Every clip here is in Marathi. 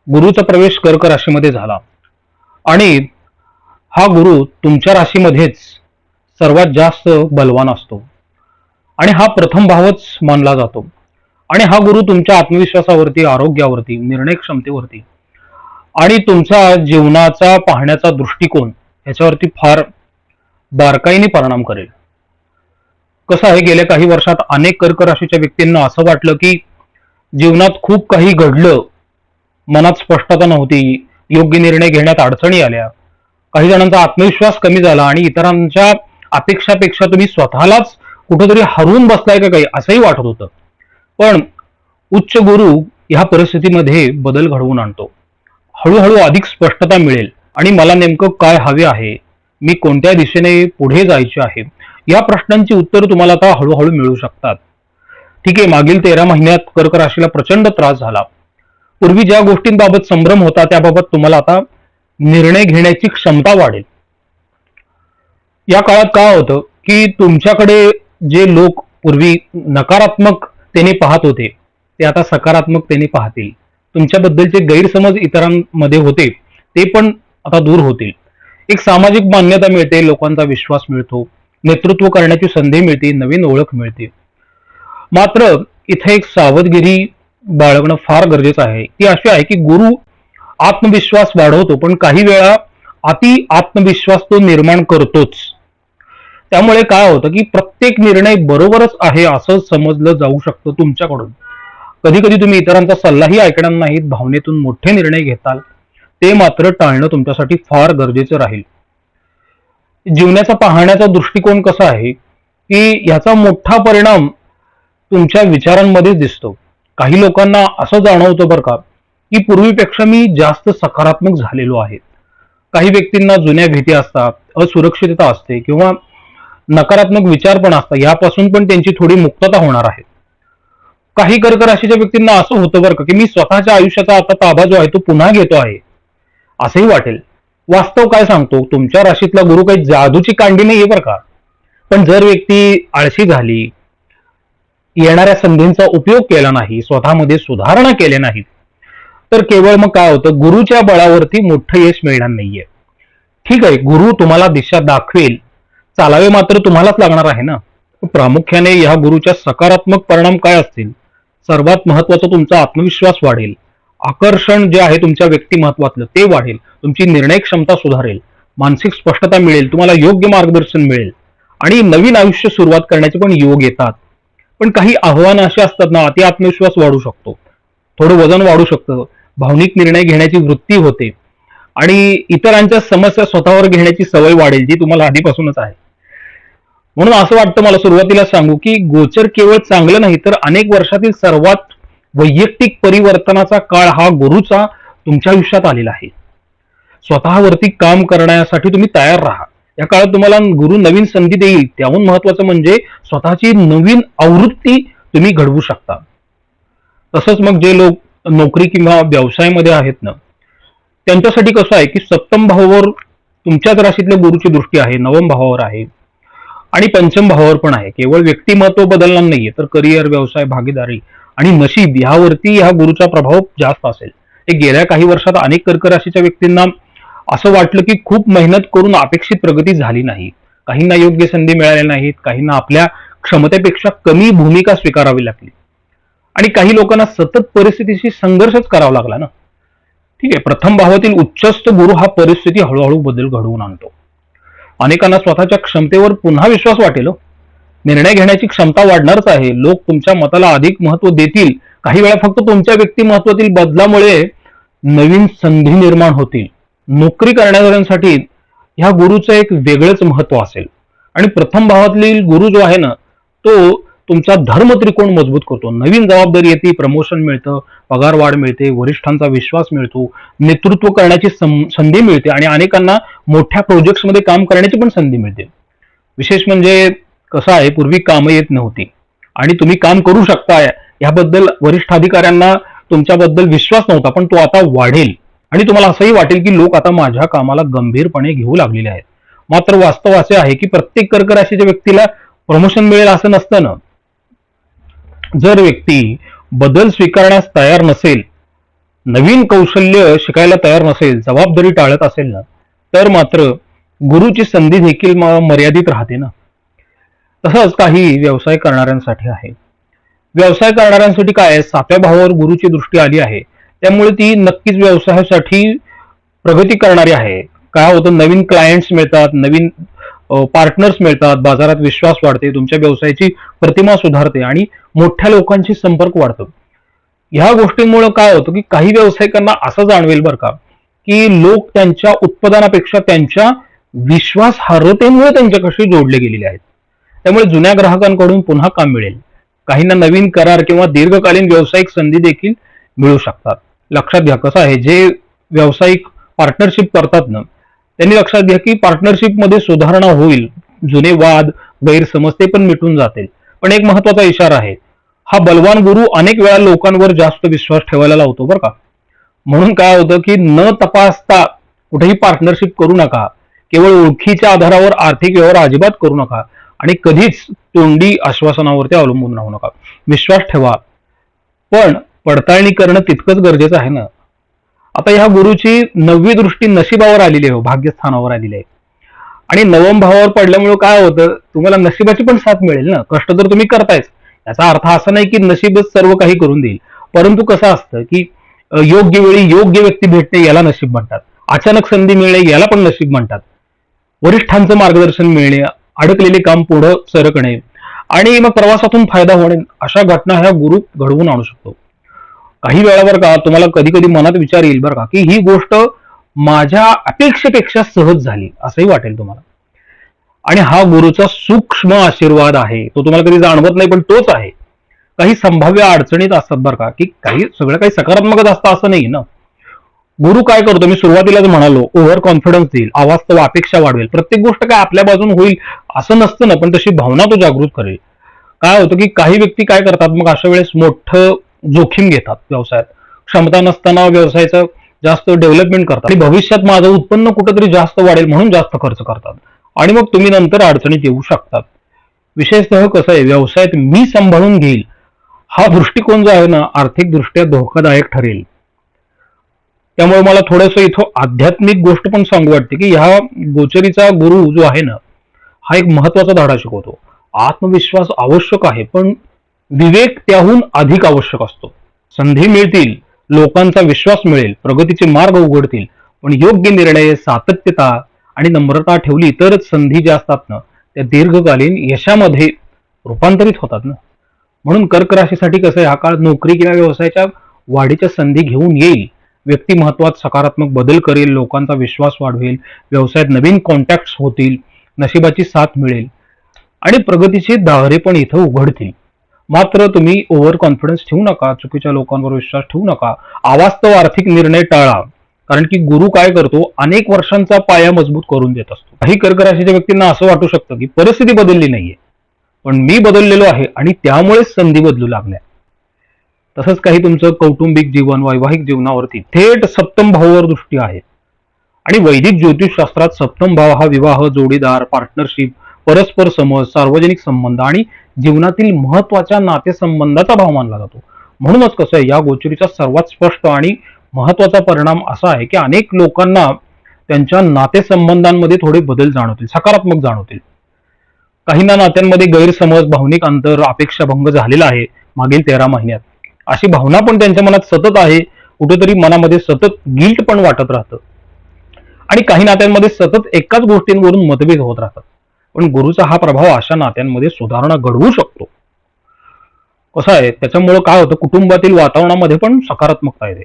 गुरुचा प्रवेश कर्क राशीमध्ये झाला आणि हा गुरु तुमच्या राशीमध्येच सर्वात जास्त बलवान असतो आणि हा प्रथम भावच मानला जातो. आणि हा गुरु तुमच्या आत्मविश्वासावरती, आरोग्यावरती, निर्णय क्षमतेवरती आणि तुमचा जीवनाचा पाहण्याचा दृष्टिकोन याच्यावरती फार बारकाईने परिणाम करेल. कसं आहे, गेल्या काही वर्षात अनेक कर्क राशीच्या व्यक्तींना असं वाटलं की जीवनात खूप काही घडलं, मनात स्पष्टता नव्हती, योग्य निर्णय घेण्यात अडचणी आल्या, काही जणांचा आत्मविश्वास कमी झाला आणि इतरांच्या अपेक्षापेक्षा तुम्ही स्वतःलाच कुठेतरी हरवून बसलाय का काही असंही वाटत होतं. पण उच्च गुरु ह्या परिस्थितीमध्ये बदल घडवून आणतो. हळूहळू अधिक स्पष्टता मिळेल आणि मला नेमकं काय हवे आहे, मी कोणत्या दिशेने पुढे जायचे आहे, या प्रश्नांची उत्तर तुम्हाला आता हळूहळू मिळू शकतात. ठीक आहे, मागील 13 महिन्यात कर्क राशीला प्रचंड त्रास झाला. पूर्वी ज्या गोष्टींबाबत संभ्रम होता त्याबाबत तुम्हाला आता निर्णय घेण्याची क्षमता वाढेल. या काळात काय होतं की तुमच्याकडे जे लोक पूर्वी नकारात्मकतेने पाहत होते ते आता सकारात्मकतेने पाहतील. तुमच्याबद्दलचे गैरसमज इतरांमध्ये होते ते पण आता दूर होतील. एक सामाजिक मान्यता मिळते, लोकांचा विश्वास मिळतो, नेतृत्व करण्याची संधी मिळते, नवीन ओळख मिळते. मात्र इथे एक सावधगिरी बाळगणं फार गरजेचं आहे. ती अशी आहे की गुरु आत्मविश्वास वाढवतो, पण काही वेळा अति आत्मविश्वास तो निर्माण करतोच. त्यामुळे काय होतं की प्रत्येक निर्णय बरोबरच आहे असं समजलं जाऊ शकतं तुमच्याकडून. कधी कधी तुम्ही इतरांचा सल्लाही ऐकणार नाहीत, भावनेतून मोठे निर्णय घेताल. ते मात्र टाळणं तुमच्यासाठी फार गरजेचं राहील. जीवनाचा पाहण्याचा दृष्टिकोन कसा आहे की याचा मोठा परिणाम तुमच्या विचारांमध्येच दिसतो. काही लोकांना असं जाणवतं बरं का की पूर्वीपेक्षा मी जास्त सकारात्मक झालेलो आहे. काही व्यक्तींना जुन्या भीती असतात, असुरक्षितता असते किंवा नकारात्मक विचार पण असतात, यापासून पण त्यांची थोडी मुक्तता होणार आहे. काही कर्क राशीच्या व्यक्तींना असं होतं बरं का की मी स्वतःच्या आयुष्याचा आता ताबा जो आहे तो पुन्हा घेतो आहे असंही वाटेल. वास्तव काय सांगतो, तुमच्या राशीतला गुरु काही जादूची कांडी नाहीये बरं का. पण जर व्यक्ती आळशी झाली, येणाऱ्या संधींचा उपयोग केला नाही, स्वतःमध्ये सुधारणा केल्या नाहीत, तर केवळ मग काय होतं, गुरुच्या बळावरती मोठं यश मिळणार नाहीये. ठीक आहे, गुरु तुम्हाला दिशा दाखवेल, चालावे मात्र तुम्हालाच लागणार आहे ना. प्रामुख्याने या गुरुच्या सकारात्मक परिणाम काय असतील? सर्वात महत्वाचा, तुमचा आत्मविश्वास वाढेल, आकर्षण जे आहे तुमच्या व्यक्तिमत्वातलं ते वाढेल, तुमची निर्णय क्षमता सुधारेल, मानसिक स्पष्टता मिळेल, तुम्हाला योग्य मार्गदर्शन मिळेल आणि नवीन आयुष्य सुरुवात करण्याचे पण योग येतात. पण काही आव्हानं अशी असतात ना, अति आत्मविश्वास वाढू शकतो, थोडं वजन वाढू शकतं, भावनिक निर्णय घेण्याची वृत्ती होते आणि इतरांच्या समस्या स्वतःवर घेण्याची सवय वाढेल जी तुम्हाला आधीपासूनच आहे. म्हणून असं वाटतं मला सुरुवातीला सांगू की गोचर केवळ चांगलं नाही तर अनेक वर्षातील सर्वात वैयक्तिक परिवर्तनाचा काळ हा गुरुचा तुमच्या आयुष्यात आलेला आहे. स्वतःवरती काम करण्यासाठी तुम्ही तयार राहा. या काळात तुम्हाला गुरु नवीन संधी देईल. त्याहून महत्वाचं म्हणजे स्वतःची नवीन आवृत्ती तुम्ही घडवू शकता. तसंच मग जे लोक नोकरी किंवा व्यवसायामध्ये आहेत ना, त्यांच्यासाठी कसं आहे की सप्तम भावावर तुमच्याच राशीतल्या गुरुची दृष्टी आहे, नवम भावावर आहे आणि पंचम भावावर पण आहे. केवळ व्यक्तिमत्व बदलणार नाहीये तर करिअर, व्यवसाय, भागीदारी आणि नशीब यावरती ह्या गुरुचा प्रभाव जास्त असेल. हे गेल्या काही वर्षात अनेक कर्क राशीच्या व्यक्तींना असं वाटलं की खूप मेहनत करून अपेक्षित प्रगती झाली नाही, काहींना योग्य संधी मिळाल्या नाहीत, काहींना आपल्या क्षमतेपेक्षा कमी भूमिका स्वीकारावी लागली आणि काही लोकांना सतत परिस्थितीशी संघर्षच करावा लागला ना. ठीक आहे, प्रथम भावातील उच्चस्थ गुरु हा परिस्थिती हळूहळू बदल घडवून आणतो. अनेकांना स्वतःच्या क्षमतेवर पुन्हा विश्वास वाटेल. निर्णय घेण्याची क्षमता वाढणारच आहे. लोक तुमच्या मताला अधिक महत्व देतील. काही वेळा फक्त तुमच्या व्यक्तिमत्वातील बदलामुळे नवीन संधी निर्माण होतील. नोकरी करणाऱ्यांसाठी ह्या गुरुचं एक वेगळंच महत्व असेल आणि प्रथम भावातील गुरु जो आहे ना, तो तुमचा धर्म त्रिकोण मजबूत करतो. नवीन जबाबदारी येते, प्रमोशन मिळतं, पगार वाढ मिळते, वरिष्ठांचा विश्वास मिळतो, नेतृत्व करण्याची संधी मिळते आणि अनेकांना मोठ्या प्रोजेक्ट्समध्ये काम करण्याची पण संधी मिळते. विशेष म्हणजे कसं आहे, पूर्वी कामं येत नव्हती आणि तुम्ही काम करू शकता याबद्दल वरिष्ठ अधिकाऱ्यांना तुमच्याबद्दल विश्वास नव्हता, पण तो आता वाढेल आणि तुम्हाला असंही वाटेल की लोक आता माझ्या कामाला गंभीरपणे घेऊ लागलेले आहेत. मात्र वास्तव असे आहे की प्रत्येक कर्क राशीच्या व्यक्तीला प्रमोशन मिळेल असं नसतं ना. जर व्यक्ती बदल स्वीकारण्यास तयार नसेल, नवीन कौशल्य शिकायला तयार नसेल, जबाबदारी टाळत असेल ना, तर मात्र गुरुची संधी देखील मर्यादित राहते ना. तसंच काही व्यवसाय करणाऱ्यांसाठी आहे. व्यवसाय करणाऱ्यांसाठी काय आहे, 7व्या भावावर गुरुची दृष्टी आली आहे, त्यामुळे ती नक्कीच व्यवसायासाठी प्रगती करणारी आहे. काय होतं, नवीन क्लायंट्स मिळतात, नवीन पार्टनर्स मिळतात, बाजारात विश्वास वाढते, तुमच्या व्यवसायाची प्रतिमा सुधारते आणि मोठ्या लोकांशी संपर्क वाढतो. ह्या गोष्टींमुळे काय होतं, की काही व्यावसायिकांना असं जाणवेल बरं का, की लोक त्यांच्या उत्पादनापेक्षा त्यांच्या विश्वासार्हतेमुळे त्यांच्याकडे जोडले गेलेले आहेत. त्यामुळे जुन्या ग्राहकांकडून पुन्हा काम मिळेल. काहींना नवीन करार किंवा दीर्घकालीन व्यावसायिक संधी देखील मिळू शकतात. लक्षात घ्या, कसं आहे, जे व्यावसायिक पार्टनरशिप करतात ना, त्यांनी लक्षात घ्या की पार्टनरशिपमध्ये सुधारणा होईल, जुने वाद गैरसमज ते पण मिटून जातील. पण एक महत्वाचा इशारा आहे, हा बलवान गुरु अनेक वेळा लोकांवर जास्त विश्वास ठेवायला लावतो बरं का. म्हणून काय होतं, की न तपासता कुठेही पार्टनरशिप करू नका. केवळ ओळखीच्या आधारावर आर्थिक व्यवहार अजिबात करू नका आणि कधीच तोंडी आश्वासनावरती अवलंबून राहू नका. विश्वास ठेवा, पण पडताळणी करणं तितकंच गरजेचं आहे ना. आता ह्या गुरुची 9वी दृष्टी नशिबावर आलेली आहे, भाग्यस्थानावर आलेली आहे. आणि 9व भावावर पडल्यामुळे काय होतं, तुम्हाला नशिबाची पण साथ मिळेल ना. कष्ट तर तुम्ही करतायच, याचा अर्थ असा नाही की नशीबच सर्व काही करून देईल. परंतु कसं असतं, की योग्य वेळी योग्य व्यक्ती भेटणे याला नशीब म्हणतात. अचानक संधी मिळणे याला पण नशीब म्हणतात. वरिष्ठांचं मार्गदर्शन मिळणे, अडकलेले काम पुढं सरकणे आणि मग प्रवासातून फायदा होणे, अशा घटना ह्या गुरु घडवून आणू शकतो. काही वेळावर का तुम्हाला कधी कधी मनात विचार येईल बरं का, की ही गोष्ट माझ्या अपेक्षेपेक्षा सहज झाली असंही वाटेल तुम्हाला. आणि हा गुरुचा सूक्ष्म आशीर्वाद आहे, तो तुम्हाला कधी जाणवत नाही पण तोच आहे. काही संभाव्य अडचणीत असतात बरं का, की काही सगळं काही सकारात्मकच असतं असं नाही ना. गुरु काय करतो, मी सुरुवातीलाच म्हणालो, ओव्हर कॉन्फिडन्स देईल, अवास्तव अपेक्षा वाढवेल, प्रत्येक गोष्ट काय आपल्या बाजून होईल असं नसतं ना, पण तशी भावना तो जागृत करेल. काय होतं, की काही व्यक्ती काय करतात, मग अशा वेळेस मोठं जोखीम घेतात व्यवसायात. क्षमता नसताना व्यवसायाचं जास्त डेव्हलपमेंट करतात आणि भविष्यात माझं उत्पन्न कुठेतरी जास्त वाढेल म्हणून जास्त खर्च करतात आणि मग तुम्ही नंतर अडचणीत येऊ शकतात. विशेषतः कसं आहे, व्यवसायात मी सांभाळून घेईल हा दृष्टिकोन जो आहे ना, आर्थिक दृष्ट्या धोकादायक ठरेल. त्यामुळे मला थोडंसं इथं आध्यात्मिक गोष्ट पण सांगू वाटते, की ह्या गोचरीचा गुरु जो आहे ना, हा एक महत्वाचा धडा शिकवतो. आत्मविश्वास आवश्यक आहे, पण विवेक त्याहून अधिक आवश्यक असतो. संधी मिळतील, लोकांचा विश्वास मिळेल, प्रगतीचे मार्ग उघडतील, पण योग्य निर्णय, सातत्यता आणि नम्रता ठेवली तरच संधी ज्या असतात ना, त्या दीर्घकालीन यशामध्ये रूपांतरित होतात ना. म्हणून कर्क राशीसाठी कसं आहे, हा काळ नोकरी किंवा व्यवसायाच्या वाढीच्या संधी घेऊन येईल. व्यक्तिमत्वात सकारात्मक बदल करेल, लोकांचा विश्वास वाढवेल, व्यवसायात नवीन कॉन्टॅक्ट होतील, नशिबाची साथ मिळेल आणि प्रगतीचे दारे पण इथं उघडतील. मात्र तुम्ही ओव्हर कॉन्फिडन्स ठेवू नका, चुकीच्या लोकांवर विश्वास ठेवू नका, अवास्तव आर्थिक निर्णय टाळा. कारण की गुरु काय करतो, अनेक वर्षांचा पाया मजबूत करून देत असतो. काही कर्क राशीच्या व्यक्तींना असं वाटू शकतं, की परिस्थिती बदलली नाहीये, पण मी बदललेलो आहे आणि त्यामुळेच संधी बदलू लागल्या. तसंच काही तुमचं कौटुंबिक जीवन, वैवाहिक जीवनावरती थेट सप्तम भावावर दृष्टी आहे. आणि वैदिक ज्योतिषशास्त्रात सप्तम भाव हा विवाह, जोडीदार, पार्टनरशिप, परस्पर समज, सार्वजनिक संबंध आणि जीवनातील महत्वाच्या नातेसंबंधाचा भाव मानला जातो. म्हणूनच कसं आहे, या गोचरीचा सर्वात स्पष्ट आणि महत्वाचा परिणाम असा आहे, की अनेक लोकांना त्यांच्या नातेसंबंधांमध्ये थोडे बदल जाणवतील, सकारात्मक जाणवतील. काहींना नात्यांमध्ये गैरसमज, भावनिक अंतर, अपेक्षाभंग झालेला आहे मागील 13 महिन्यात. अशी भावना पण त्यांच्या मनात सतत आहे, कुठेतरी मनामध्ये सतत गिल्ट पण वाटत राहतं आणि काही नात्यांमध्ये सतत एकाच गोष्टींवरून मतभेद होत राहतात. पण गुरुचा हा प्रभाव अशा नात्यांमध्ये सुधारणा घडवू शकतो. कसं आहे, त्याच्यामुळे काय होतं, कुटुंबातील वातावरणामध्ये पण सकारात्मकता येते.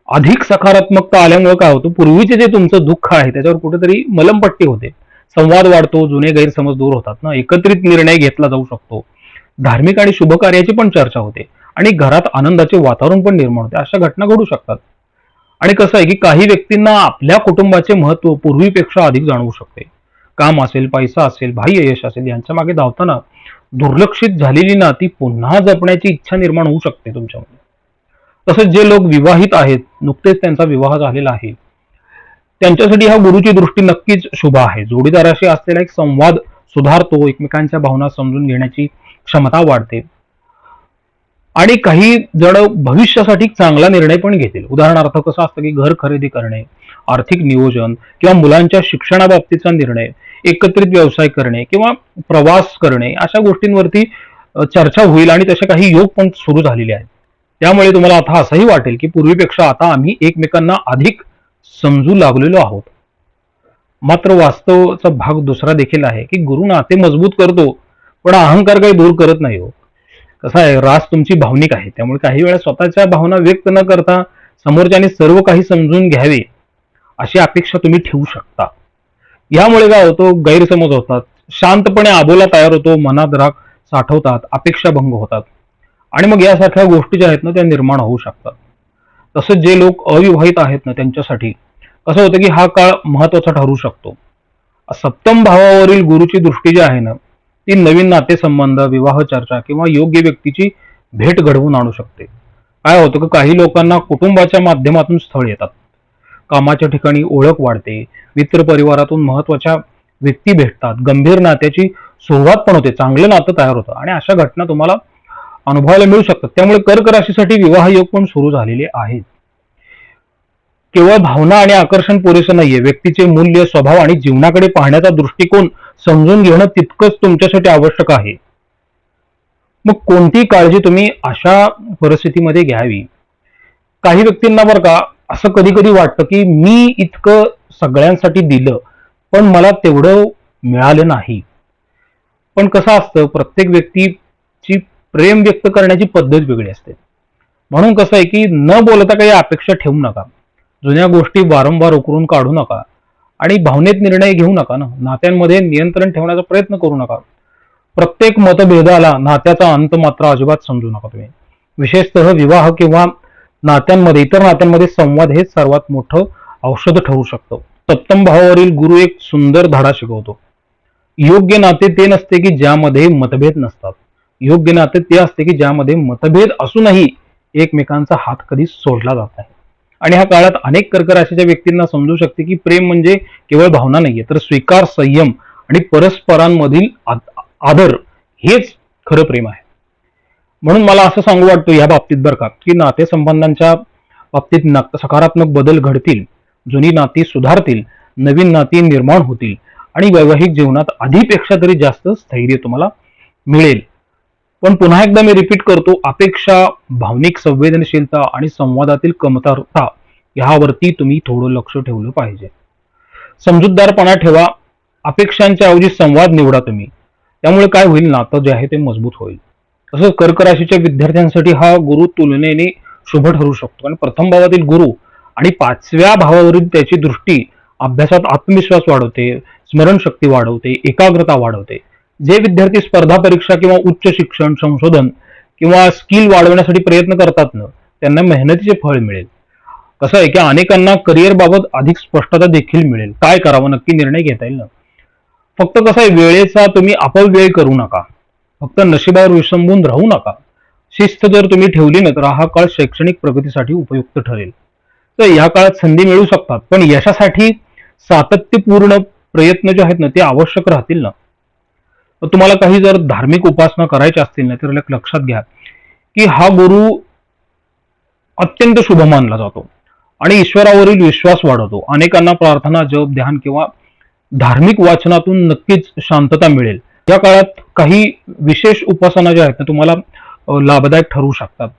अधिक सकारात्मकता आल्यामुळे काय होतं, पूर्वीचे जे तुमचं दुःख आहे त्याच्यावर कुठेतरी मलमपट्टी होते, संवाद वाढतो, जुने गैरसमज दूर होतात ना, एकत्रित निर्णय घेतला जाऊ शकतो, धार्मिक आणि शुभ कार्याची पण चर्चा होते आणि घरात आनंदाचे वातावरण पण निर्माण होते. अशा घटना घडू शकतात. आणि कसं आहे, की काही व्यक्तींना आपल्या कुटुंबाचे महत्व पूर्वीपेक्षा अधिक जाणवू शकते. काम असेल, पैसा असेल, बाह्य यश असेल, यांच्या मागे धावताना दुर्लक्षित झालेली नाती पुन्हा जपण्याची इच्छा निर्माण होऊ शकते तुमच्यामध्ये. तसंच जे लोक विवाहित आहेत, नुकतेच त्यांचा विवाह झालेला आहे, त्यांच्यासाठी ह्या गुरुची दृष्टी नक्कीच शुभ आहे. जोडीदाराशी असलेला एक संवाद सुधारतो, एकमेकांच्या भावना समजून घेण्याची क्षमता वाढते. आणि काही जण भविष्यासाठी चांगला निर्णय पण घेतील. उदाहरणार्थ कसं असतं की घर खरेदी करणे, आर्थिक नियोजन किंवा मुलांच्या शिक्षणाबाबतीचा निर्णय, एकत्रित व्यवसाय करणे किंवा प्रवास करणे, अशा गोष्टींवरती चर्चा होईल आणि तसे काही योग पण सुरू झालेले आहेत. त्यामुळे तुम्हाला आता असंही वाटेल की पूर्वीपेक्षा आता आम्ही एकमेकांना अधिक समजू लागलेलो आहोत. मात्र वास्तवचा भाग दुसरा देखील आहे की गुरु नाते मजबूत करतो, पण अहंकार काही दूर करत नाही हो. कसं आहे, रास तुमची भावनिक आहे, त्यामुळे काही वेळा स्वतःच्या भावना व्यक्त न करता समोरच्याने सर्व काही समजून घ्यावे अशी अपेक्षा तुम्ही ठेवू शकता. यामुळे काय होतं, गैरसमज होतात, शांतपणे आबोला तयार होतो, मनात राग साठवतात, अपेक्षा भंग होतात आणि मग यासारख्या गोष्टी ज्या आहेत ना त्या निर्माण होऊ शकतात. तसंच जे लोक अविवाहित आहेत ना त्यांच्यासाठी कसं होतं की हा काळ महत्वाचा ठरू शकतो. सप्तम भावावरील गुरुची दृष्टी जी आहे ना ती नवीन नातेसंबंध, विवाह चर्चा किंवा योग्य व्यक्तीची भेट घडवून आणू शकते. काय होतं की काही लोकांना कुटुंबाच्या माध्यमातून स्थळ येतात, कामाच्या ठिकाणी ओळख वाढते, मित्र परिवारातून महत्वाच्या व्यक्ती भेटतात, गंभीर नात्याची सुरुवात पण होते, चांगलं नातं तयार होतं आणि अशा घटना तुम्हाला अनुभवायला मिळू शकतात. त्यामुळे कर्क राशीसाठी विवाह योग पण सुरू झालेले आहेत. केवळ भावना आणि आकर्षण पुरेसं नाहीये, व्यक्तीचे मूल्य, स्वभाव आणि जीवनाकडे पाहण्याचा दृष्टिकोन समजून घेणं तितकंच तुमच्यासाठी आवश्यक आहे. मग कोणती काळजी तुम्ही अशा परिस्थितीमध्ये घ्यावी? काही व्यक्तींना बरं का असं कधी कधी वाटतं की मी इतकं सगळ्यांसाठी दिलं पण मला तेवढं मिळालं नाही. पण कसं असतं, प्रत्येक व्यक्तीची प्रेम व्यक्त करण्याची पद्धत वेगळी असते. म्हणून कसं आहे की न बोलता काही अपेक्षा ठेवू नका, जुन्या गोष्टी वारंवार उकरून काढू नका आणि भावनेत निर्णय घेऊ नका ना. नात्यांमध्ये नियंत्रण ठेवण्याचा प्रयत्न करू नका. प्रत्येक मतभेदाला नात्याचा अंत मात्र अजिबात समजू नका तुम्ही. विशेषतः विवाह किंवा नात्यांमध्ये, इतर नात्यांमध्ये संवाद हे सर्वात मोठं औषध ठरू शकतं. सप्तम भावावरील गुरु एक सुंदर धडा शिकवतो. योग्य नाते ते नसते की ज्यामध्ये मतभेद नसतात, योग्य नाते ते असते की ज्यामध्ये मतभेद असूनही एकमेकांचा हात कधी सोडला जात नाही. आणि ह्या काळात अनेक कर्क राशीच्या व्यक्तींना समजू शकते की प्रेम म्हणजे केवळ भावना नाहीये, तर स्वीकार, संयम आणि परस्परांमधील आदर हेच खरं प्रेम आहे. म्हणून मला असं सांगू वाटतं या बाबतीत बरं का की नातेसंबंधांच्या बाबतीत सकारात्मक बदल घडतील, जुनी नाती सुधारतील, नवीन नाती निर्माण होतील आणि वैवाहिक जीवनात आधीपेक्षा तरी जास्त स्थैर्य तुम्हाला मिळेल. पण पुन्हा एकदा मी रिपीट करतो, अपेक्षा, भावनिक संवेदनशीलता आणि संवादातील कमतरता यावरती तुम्ही थोडं लक्ष ठेवलं पाहिजे. समजूतदारपणा ठेवा, अपेक्षांच्या ऐवजी संवाद निवडा तुम्ही. त्यामुळे काय होईल, नातं जे आहे ते मजबूत होईल. तसंच कर्क राशीच्या विद्यार्थ्यांसाठी हा गुरु तुलनेने शुभ ठरू शकतो. आणि प्रथम भावातील गुरु आणि 5व्या भावावरील त्याची दृष्टी अभ्यासात आत्मविश्वास वाढवते, स्मरणशक्ती वाढवते, एकाग्रता वाढवते. जे विद्यार्थी स्पर्धा परीक्षा किंवा उच्च शिक्षण, संशोधन किंवा स्किल वाढवण्यासाठी प्रयत्न करतात ना त्यांना मेहनतीचे फळ मिळेल. कसं आहे की अनेकांना करिअर बाबत अधिक स्पष्टता देखील मिळेल, काय करावं नक्की निर्णय घेता येईल ना. फक्त कसं आहे, वेळेचा तुम्ही अपव्यय करू नका, फक्त नशिबावर विसंबून राहू नका. शिस्त जर तुम्ही ठेवली ना तर हा काळ शैक्षणिक प्रगतीसाठी उपयुक्त ठरेल. तर या काळात संधी मिळू शकतात, पण यशासाठी सातत्यपूर्ण प्रयत्न जे आहेत ना ते आवश्यक राहतील ना. तर तुम्हाला काही जर धार्मिक उपासना करायच्या असतील ना तर लक्षात घ्या की हा गुरु अत्यंत शुभ मानला जातो आणि ईश्वरावरील विश्वास वाढवतो. अनेकांना प्रार्थना, जप, ध्यान किंवा धार्मिक वाचनातून नक्कीच शांतता मिळेल. या काळात काही विशेष उपासना ज्या आहेत ना तुम्हाला लाभदायक ठरू शकतात.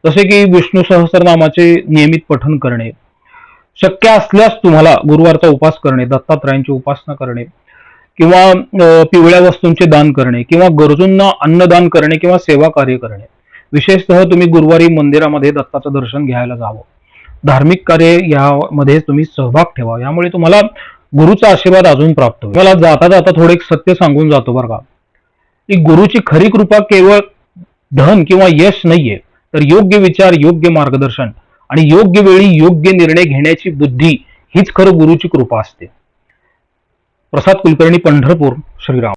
जसे की विष्णू सहस्त्रनामाचे नियमित पठण करणे, शक्य असल्यास तुम्हाला गुरुवारचा उपास करणे, दत्तात्रयांची उपासना करणे किंवा पिवळ्या वस्तूंचे दान करणे किंवा गरजूंना अन्नदान करणे किंवा सेवा कार्य करणे. विशेषतः तुम्ही गुरुवारी मंदिरामध्ये दत्ताचं दर्शन घ्यायला जावं. धार्मिक कार्य यामध्ये तुम्ही सहभाग ठेवा, यामुळे तुम्हाला गुरुचा आशीर्वाद अजून प्राप्त होईल. मला जाता जाता थोडे एक सत्य सांगून जातो बरं का, की गुरुची खरी कृपा केवळ धन किंवा यश नाहीये, तर योग्य विचार, योग्य मार्गदर्शन आणि योग्य वेळी योग्य निर्णय घेण्याची बुद्धी हीच खरं गुरुची कृपा असते. प्रसाद कुलकर्णी, पंढरपूर. श्रीराम.